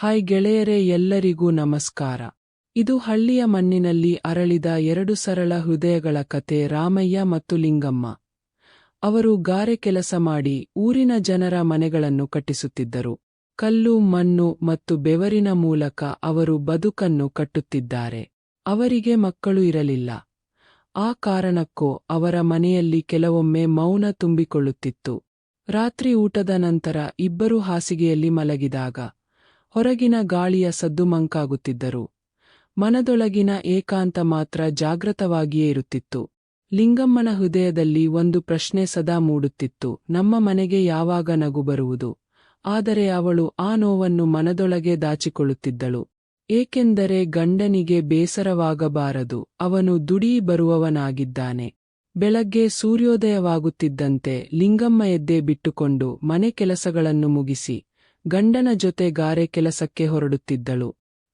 Hi ಗೆಳೆಯರೇ, ಎಲ್ಲರಿಗೂ ನಮಸ್ಕಾರ. ಇದು ಹಳ್ಳಿಯ ಮಣ್ಣಿನಲ್ಲಿ ಅರಳಿದ ಎರಡು ಸರಳ ಹೃದಯಗಳ ಕತೆ, ರಾಮಯ್ಯ ಮತ್ತು ಲಿಂಗಮ್ಮ. ಅವರು ಗಾರೆ ಕೆಲಸ ಮಾಡಿ ಊರಿನ ಜನರ ಮನೆಗಳನ್ನು ಕಟ್ಟಿಸುತ್ತಿದ್ದರು. ಕಲ್ಲು, ಮಣ್ಣು ಮತ್ತು ಬೆವರಿನ ಮೂಲಕ ಅವರು ಬದುಕನ್ನು ಕಟ್ಟುತ್ತಿದ್ದಾರೆ. ಅವರಿಗೆ ಮಕ್ಕಳು ಇರಲಿಲ್ಲ. ಆ ಕಾರಣಕ್ಕೋ ಅವರ ಮನೆಯಲ್ಲಿ ಕೆಲವೊಮ್ಮೆ ಮೌನ ತುಂಬಿಕೊಳ್ಳುತ್ತಿತ್ತು. ರಾತ್ರಿ ಊಟದ ನಂತರ ಇಬ್ಬರು ಹಾಸಿಗೆಯಲ್ಲಿ ಮಲಗಿದಾಗ ಹೊರಗಿನ ಗಾಳಿಯ ಸದ್ದು ಮಂಕಾಗುತ್ತಿದ್ದರು. ಮನದೊಳಗಿನ ಏಕಾಂತ ಮಾತ್ರ ಜಾಗೃತವಾಗಿಯೇ ಇರುತ್ತಿತ್ತು. ಲಿಂಗಮ್ಮನ ಹೃದಯದಲ್ಲಿ ಒಂದು ಪ್ರಶ್ನೆ ಸದಾ ಮೂಡುತ್ತಿತ್ತು: ನಮ್ಮ ಮನೆಗೆ ಯಾವಾಗ ನಗು ಬರುವುದು? ಆದರೆ ಅವಳು ಆ ನೋವನ್ನು ಮನದೊಳಗೆ ದಾಚಿಕೊಳ್ಳುತ್ತಿದ್ದಳು. ಏಕೆಂದರೆ ಗಂಡನಿಗೆ ಬೇಸರವಾಗಬಾರದು, ಅವನು ದುಡಿ ಬರುವವನಾಗಿದ್ದಾನೆ. ಬೆಳಗ್ಗೆ ಸೂರ್ಯೋದಯವಾಗುತ್ತಿದ್ದಂತೆ ಲಿಂಗಮ್ಮ ಎದ್ದೆ ಬಿಟ್ಟುಕೊಂಡು ಮನೆ ಕೆಲಸಗಳನ್ನು ಮುಗಿಸಿ ಗಂಡನ ಜೊತೆ ಗಾರೆ ಕೆಲಸಕ್ಕೆ ಹೊರಡುತ್ತಿದ್ದಳು.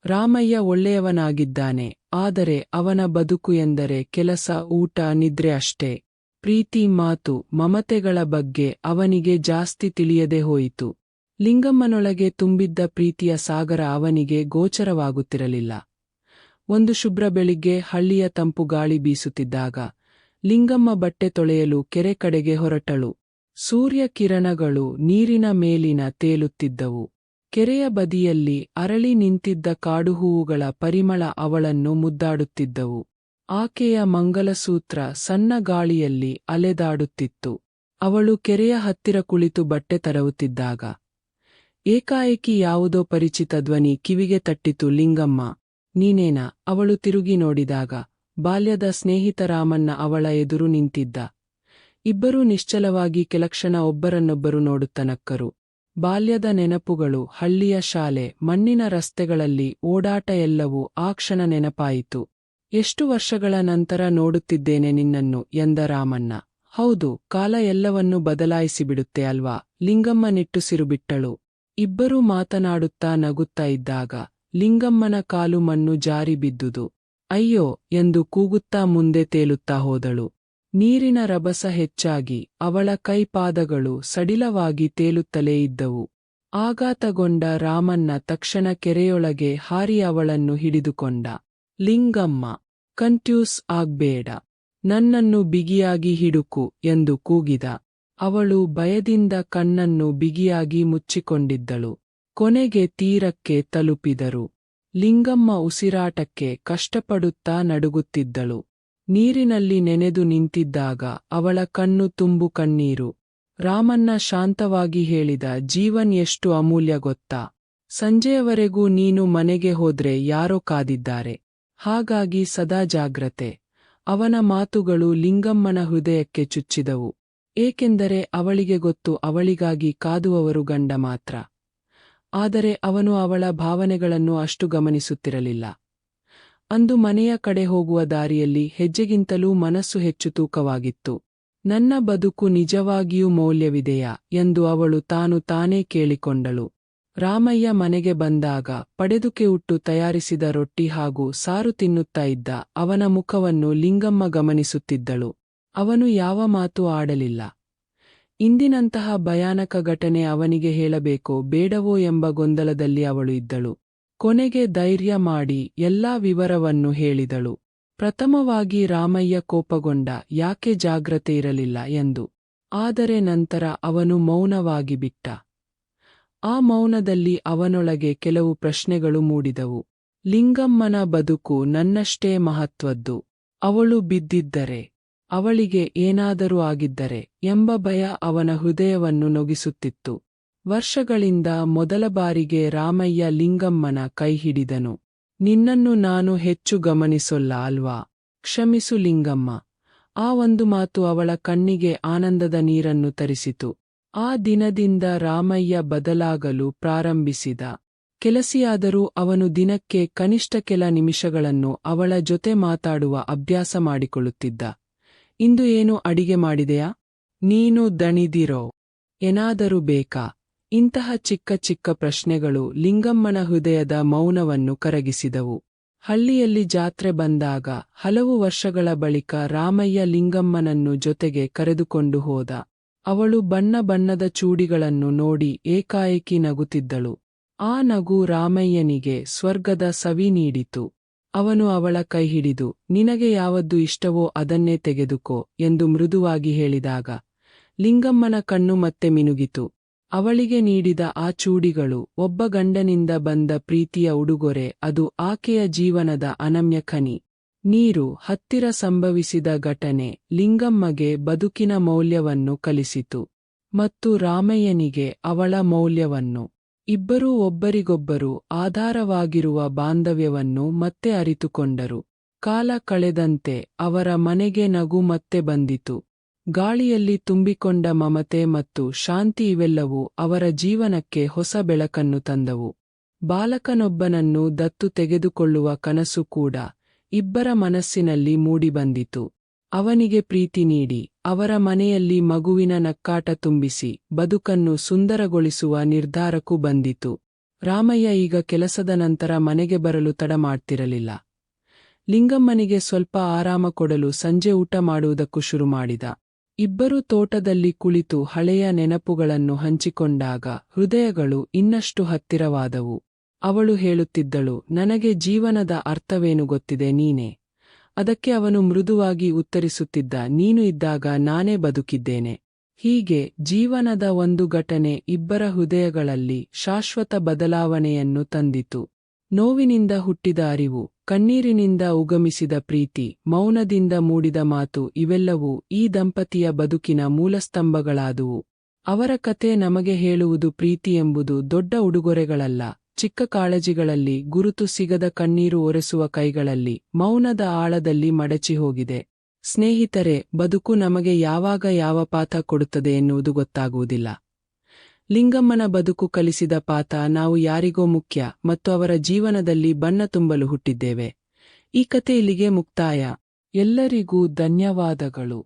ರಾಮಯ್ಯ ಒಳ್ಳೆಯವನಾಗಿದ್ದಾನೆ, ಆದರೆ ಅವನ ಬದುಕು ಎಂದರೆ ಕೆಲಸ, ಊಟ, ನಿದ್ರೆ ಅಷ್ಟೇ. ಪ್ರೀತಿ, ಮಾತು, ಮಮತೆಗಳ ಬಗ್ಗೆ ಅವನಿಗೆ ಜಾಸ್ತಿ ತಿಳಿಯದೆ ಹೋಯಿತು. ಲಿಂಗಮ್ಮನೊಳಗೆ ತುಂಬಿದ್ದ ಪ್ರೀತಿಯ ಸಾಗರ ಅವನಿಗೆ ಗೋಚರವಾಗುತ್ತಿರಲಿಲ್ಲ. ಒಂದು ಶುಭ್ರ ಬೆಳಿಗ್ಗೆ ಹಳ್ಳಿಯ ತಂಪು ಗಾಳಿ ಬೀಸುತ್ತಿದ್ದಾಗ ಲಿಂಗಮ್ಮ ಬಟ್ಟೆ ತೊಳೆಯಲು ಕೆರೆ ಕಡೆಗೆ ಹೊರಟಳು. ಸೂರ್ಯ ಕಿರಣಗಳು ನೀರಿನ ಮೇಲಿನ ತೇಲುತ್ತಿದ್ದವು. ಕೆರೆಯ ಬದಿಯಲ್ಲಿ ಅರಳಿ ನಿಂತಿದ್ದ ಕಾಡುಹೂವುಗಳ ಪರಿಮಳ ಅವಳನ್ನು ಮುದ್ದಾಡುತ್ತಿದ್ದವು. ಆಕೆಯ ಮಂಗಲಸೂತ್ರ ಸಣ್ಣ ಗಾಳಿಯಲ್ಲಿ ಅಲೆದಾಡುತ್ತಿತ್ತು. ಅವಳು ಕೆರೆಯ ಹತ್ತಿರ ಕುಳಿತು ಬಟ್ಟೆ ತರವುತ್ತಿದ್ದಾಗ ಏಕಾಏಕಿ ಯಾವುದೋ ಪರಿಚಿತ ಧ್ವನಿ ಕಿವಿಗೆ ತಟ್ಟಿತು: ಲಿಂಗಮ್ಮ, ನೀನೇನಾ? ಅವಳು ತಿರುಗಿ ನೋಡಿದಾಗ ಬಾಲ್ಯದ ಸ್ನೇಹಿತ ರಾಮಣ್ಣ ಅವಳ ಎದುರು ನಿಂತಿದ್ದ. ಇಬ್ಬರೂ ನಿಶ್ಚಲವಾಗಿ ಕೆಲಕ್ಷಣ ಒಬ್ಬರನ್ನೊಬ್ಬರು ನೋಡುತ್ತ ನಕ್ಕರು. ಬಾಲ್ಯದ ನೆನಪುಗಳು, ಹಳ್ಳಿಯ ಶಾಲೆ, ಮಣ್ಣಿನ ರಸ್ತೆಗಳಲ್ಲಿ ಓಡಾಟ ಎಲ್ಲವೂ ಆ ಕ್ಷಣ ನೆನಪಾಯಿತು. ಎಷ್ಟು ವರ್ಷಗಳ ನಂತರ ನೋಡುತ್ತಿದ್ದೇನೆ ನಿನ್ನನ್ನು ಎಂದ ರಾಮಣ್ಣ. ಹೌದು, ಕಾಲ ಎಲ್ಲವನ್ನೂ ಬದಲಾಯಿಸಿಬಿಡುತ್ತೆ ಅಲ್ವಾ? ಲಿಂಗಮ್ಮ ನಿಟ್ಟುಸಿರು ಬಿಟ್ಟಳು. ಇಬ್ಬರೂ ಮಾತನಾಡುತ್ತಾ ನಗುತ್ತಾ ಇದ್ದಾಗ ಲಿಂಗಮ್ಮನ ಕಾಲು ಮಣ್ಣು ಜಾರಿ ಬಿದ್ದುದು. ಅಯ್ಯೋ ಎಂದು ಕೂಗುತ್ತಾ ಮುಂದೆ ತೇಲುತ್ತಾ ಹೋದಳು. ನೀರಿನ ರಭಸ ಹೆಚ್ಚಾಗಿ ಅವಳ ಕೈಪಾದಗಳು ಸಡಿಲವಾಗಿ ತೇಲುತ್ತಲೇ ಇದ್ದವು. ಆಘಾತಗೊಂಡ ರಾಮಣ್ಣ ತಕ್ಷಣ ಕೆರೆಯೊಳಗೆ ಹಾರಿ ಅವಳನ್ನು ಹಿಡಿದುಕೊಂಡ. ಲಿಂಗಮ್ಮ, ಕನ್ಫ್ಯೂಸ್ ಆಗ್ಬೇಡ, ನನ್ನನ್ನು ಬಿಗಿಯಾಗಿ ಹಿಡುಕು ಎಂದು ಕೂಗಿದ. ಅವಳು ಭಯದಿಂದ ಕಣ್ಣನ್ನು ಬಿಗಿಯಾಗಿ ಮುಚ್ಚಿಕೊಂಡಿದ್ದಳು. ಕೊನೆಗೆ ತೀರಕ್ಕೆ ತಲುಪಿದರು. ಲಿಂಗಮ್ಮ ಉಸಿರಾಟಕ್ಕೆ ಕಷ್ಟಪಡುತ್ತಾ ನಡುಗುತ್ತಿದ್ದಳು. ನೀರಿನಲ್ಲಿ ನೆನೆದು ನಿಂತಿದ್ದಾಗ ಅವಳ ಕಣ್ಣು ತುಂಬು ಕಣ್ಣೀರು. ರಾಮಣ್ಣ ಶಾಂತವಾಗಿ ಹೇಳಿದ: ಜೀವನ್ ಎಷ್ಟು ಅಮೂಲ್ಯ ಗೊತ್ತಾ? ಸಂಜೆಯವರೆಗೂ ನೀನು ಮನೆಗೆ ಹೋದ್ರೆ ಯಾರೋ ಕಾದಿದ್ದಾರೆ. ಹಾಗಾಗಿ ಸದಾ ಜಾಗ್ರತೆ. ಅವನ ಮಾತುಗಳು ಲಿಂಗಮ್ಮನ ಹೃದಯಕ್ಕೆ ಚುಚ್ಚಿದವು. ಏಕೆಂದರೆ ಅವಳಿಗೆ ಗೊತ್ತು, ಅವಳಿಗಾಗಿ ಕಾದುವವರು ಗಂಡ ಮಾತ್ರ. ಆದರೆ ಅವನು ಅವಳ ಭಾವನೆಗಳನ್ನು ಅಷ್ಟು ಗಮನಿಸುತ್ತಿರಲಿಲ್ಲ. ಅಂದು ಮನೆಯ ಕಡೆ ಹೋಗುವ ದಾರಿಯಲ್ಲಿ ಹೆಜ್ಜೆಗಿಂತಲೂ ಮನಸ್ಸು ಹೆಚ್ಚು ತೂಕವಾಗಿತ್ತು. ನನ್ನ ಬದುಕು ನಿಜವಾಗಿಯೂ ಮೌಲ್ಯವಿದೆಯಾ ಎಂದು ಅವಳು ತಾನೇ ಕೇಳಿಕೊಂಡಳು. ರಾಮಯ್ಯ ಮನೆಗೆ ಬಂದಾಗ ಪಡೆದುಕೆ ಉಟ್ಟು ತಯಾರಿಸಿದ ರೊಟ್ಟಿ ಹಾಗೂ ಸಾರು ತಿನ್ನುತ್ತಾ ಇದ್ದ ಅವನ ಮುಖವನ್ನು ಲಿಂಗಮ್ಮ ಗಮನಿಸುತ್ತಿದ್ದಳು. ಅವನು ಯಾವ ಮಾತು ಆಡಲಿಲ್ಲ. ಇಂದಿನಂತಹ ಭಯಾನಕ ಘಟನೆ ಅವನಿಗೆ ಹೇಳಬೇಕೋ ಬೇಡವೋ ಎಂಬ ಗೊಂದಲದಲ್ಲಿ ಅವಳು ಇದ್ದಳು. ಕೊನೆಗೆ ಧೈರ್ಯ ಮಾಡಿ ಎಲ್ಲಾ ವಿವರವನ್ನು ಹೇಳಿದಳು. ಪ್ರಥಮವಾಗಿ ರಾಮಯ್ಯ ಕೋಪಗೊಂಡ, ಯಾಕೆ ಜಾಗ್ರತೆ ಇರಲಿಲ್ಲ ಎಂದು. ಆದರೆ ನಂತರ ಅವನು ಮೌನವಾಗಿ ಬಿಟ್ಟ. ಆ ಮೌನದಲ್ಲಿ ಅವನೊಳಗೆ ಕೆಲವು ಪ್ರಶ್ನೆಗಳು ಮೂಡಿದವು. ಲಿಂಗಮ್ಮನ ಬದುಕು ನನ್ನಷ್ಟೇ ಮಹತ್ವದ್ದು. ಅವಳು ಬಿದ್ದಿದ್ದರೆ, ಅವಳಿಗೆ ಏನಾದರೂ ಆಗಿದ್ದರೆ ಎಂಬ ಭಯ ಅವನ ಹೃದಯವನ್ನು ನೊಗಿಸುತ್ತಿತ್ತು. ವರ್ಷಗಳಿಂದ ಮೊದಲ ಬಾರಿಗೆ ರಾಮಯ್ಯ ಲಿಂಗಮ್ಮನ ಕೈ ಹಿಡಿದನು. ನಿನ್ನನ್ನು ನಾನು ಹೆಚ್ಚು ಗಮನಿಸೋಲ್ಲ ಅಲ್ವಾ? ಕ್ಷಮಿಸು ಲಿಂಗಮ್ಮ. ಆ ಒಂದು ಮಾತು ಅವಳ ಕಣ್ಣಿಗೆ ಆನಂದದ ನೀರನ್ನು ತರಿಸಿತು. ಆ ದಿನದಿಂದ ರಾಮಯ್ಯ ಬದಲಾಗಲು ಪ್ರಾರಂಭಿಸಿದ. ಕೆಲಸಿಯಾದರೂ ಅವನು ದಿನಕ್ಕೆ ಕನಿಷ್ಠ ಕೆಲ ನಿಮಿಷಗಳನ್ನು ಅವಳ ಜೊತೆ ಮಾತಾಡುವ ಅಭ್ಯಾಸ ಮಾಡಿಕೊಳ್ಳುತ್ತಿದ್ದ. ಇಂದು ಏನು ಅಡಿಗೆ ಮಾಡಿದೆಯಾ? ನೀನು ದಣಿದಿರೋ? ಏನಾದರೂ ಬೇಕಾ? ಇಂತಹ ಚಿಕ್ಕ ಚಿಕ್ಕ ಪ್ರಶ್ನೆಗಳು ಲಿಂಗಮ್ಮನ ಹೃದಯದ ಮೌನವನ್ನು ಕರಗಿಸಿದವು. ಹಳ್ಳಿಯಲ್ಲಿ ಜಾತ್ರೆ ಬಂದಾಗ ಹಲವು ವರ್ಷಗಳ ಬಳಿಕ ರಾಮಯ್ಯ ಲಿಂಗಮ್ಮನನ್ನು ಜೊತೆಗೆ ಕರೆದುಕೊಂಡು ಹೋದ. ಅವಳು ಬಣ್ಣ ಬಣ್ಣದ ಚೂಡಿಗಳನ್ನು ನೋಡಿ ಏಕಾಏಕಿ ನಗುತ್ತಿದ್ದಳು. ಆ ನಗು ರಾಮಯ್ಯನಿಗೆ ಸ್ವರ್ಗದ ಸವಿ ನೀಡಿತು. ಅವನು ಅವಳ ಕೈಹಿಡಿದು, ನಿನಗೆ ಯಾವದ್ದು ಇಷ್ಟವೋ ಅದನ್ನೇ ತೆಗೆದುಕೋ ಎಂದು ಮೃದುವಾಗಿ ಹೇಳಿದಾಗ ಲಿಂಗಮ್ಮನ ಕಣ್ಣು ಮತ್ತೆ ಮಿನುಗಿತು. ಅವಳಿಗೆ ನೀಡಿದ ಆ ಚೂಡಿಗಳು ಒಬ್ಬ ಗಂಡನಿಂದ ಬಂದ ಪ್ರೀತಿಯ ಉಡುಗೊರೆ, ಅದು ಆಕೆಯ ಜೀವನದ ಅನಮ್ಯ ಖನಿ. ನೀರು ಹತ್ತಿರ ಸಂಭವಿಸಿದ ಘಟನೆ ಲಿಂಗಮ್ಮಗೆ ಬದುಕಿನ ಮೌಲ್ಯವನ್ನು ಕಲಿಸಿತು ಮತ್ತು ರಾಮಯ್ಯನಿಗೆ ಅವಳ ಮೌಲ್ಯವನ್ನು. ಇಬ್ಬರೂ ಒಬ್ಬರಿಗೊಬ್ಬರು ಆಧಾರವಾಗಿರುವ ಬಾಂಧವ್ಯವನ್ನು ಮತ್ತೆ ಅರಿತುಕೊಂಡರು. ಕಾಲ ಕಳೆದಂತೆ ಅವರ ಮನೆಗೆ ನಗು ಮತ್ತೆ ಬಂದಿತು. ಗಾಳಿಯಲ್ಲಿ ತುಂಬಿಕೊಂಡ ಮಮತೆ ಮತ್ತು ಶಾಂತಿ ಇವೆಲ್ಲವೂ ಅವರ ಜೀವನಕ್ಕೆ ಹೊಸ ಬೆಳಕನ್ನು ತಂದವು. ಬಾಲಕನೊಬ್ಬನನ್ನು ದತ್ತು ತೆಗೆದುಕೊಳ್ಳುವ ಕನಸು ಕೂಡ ಇಬ್ಬರ ಮನಸ್ಸಿನಲ್ಲಿ ಮೂಡಿಬಂದಿತು. ಅವನಿಗೆ ಪ್ರೀತಿ ನೀಡಿ, ಅವರ ಮನೆಯಲ್ಲಿ ಮಗುವಿನ ನಕ್ಕಾಟ ತುಂಬಿಸಿ, ಬದುಕನ್ನು ಸುಂದರಗೊಳಿಸುವ ನಿರ್ಧಾರಕ್ಕೂ ಬಂದಿತು. ರಾಮಯ್ಯ ಈಗ ಕೆಲಸದ ನಂತರ ಮನೆಗೆ ಬರಲು ತಡ ಮಾಡ್ತಿರಲಿಲ್ಲ. ಲಿಂಗಮ್ಮನಿಗೆ ಸ್ವಲ್ಪ ಆರಾಮ ಕೊಡಲು ಸಂಜೆ ಊಟ ಮಾಡುವುದಕ್ಕೂ ಶುರು ಮಾಡಿದ. ಇಬ್ಬರೂ ತೋಟದಲ್ಲಿ ಕುಳಿತು ಹಳೆಯ ನೆನಪುಗಳನ್ನು ಹಂಚಿಕೊಂಡಾಗ ಹೃದಯಗಳು ಇನ್ನಷ್ಟು ಹತ್ತಿರವಾದವು. ಅವಳು ಹೇಳುತ್ತಿದ್ದಳು, ನನಗೆ ಜೀವನದ ಅರ್ಥವೇನು ಗೊತ್ತಿದೆ ನೀನೇ. ಅದಕ್ಕೆ ಅವನು ಮೃದುವಾಗಿ ಉತ್ತರಿಸುತ್ತಿದ್ದ, ನೀನು ಇದ್ದಾಗ ನಾನೇ ಬದುಕಿದ್ದೇನೆ. ಹೀಗೆ ಜೀವನದ ಒಂದು ಘಟನೆ ಇಬ್ಬರ ಹೃದಯಗಳಲ್ಲಿ ಶಾಶ್ವತ ಬದಲಾವಣೆಯನ್ನು ತಂದಿತು. ನೋವಿನಿಂದ ಹುಟ್ಟಿದ ಅರಿವು, ಕಣ್ಣೀರಿನಿಂದ ಉಗಮಿಸಿದ ಪ್ರೀತಿ, ಮೌನದಿಂದ ಮೂಡಿದ ಮಾತು, ಇವೆಲ್ಲವೂ ಈ ದಂಪತಿಯ ಬದುಕಿನ ಮೂಲಸ್ತಂಭಗಳಾದುವು. ಅವರ ಕತೆ ನಮಗೆ ಹೇಳುವುದು, ಪ್ರೀತಿ ಎಂಬುದು ದೊಡ್ಡ ಉಡುಗೊರೆಗಳಲ್ಲ, ಚಿಕ್ಕ ಕಾಳಜಿಗಳಲ್ಲಿ, ಗುರುತು ಸಿಗದ ಕಣ್ಣೀರು ಒರೆಸುವ ಕೈಗಳಲ್ಲಿ, ಮೌನದ ಆಳದಲ್ಲಿ ಮಡಚಿ ಹೋಗಿದೆ. ಸ್ನೇಹಿತರೆ, ಬದುಕು ನಮಗೆ ಯಾವಾಗ ಯಾವ ಪಾಠ ಕೊಡುತ್ತದೆ ಎನ್ನುವುದು ಗೊತ್ತಾಗುವುದಿಲ್ಲ. ಲಿಂಗಮ್ಮನ ಬದುಕು ಕಲಿಸಿದ ಪಾಠ, ನಾವು ಯಾರಿಗೋ ಮುಖ್ಯ ಮತ್ತು ಅವರ ಜೀವನದಲ್ಲಿ ಬಣ್ಣ ತುಂಬಲು ಹುಟ್ಟಿದ್ದೇವೆ. ಈ ಕತೆ ಇಲ್ಲಿಗೆ ಮುಕ್ತಾಯ. ಎಲ್ಲರಿಗೂ ಧನ್ಯವಾದಗಳು.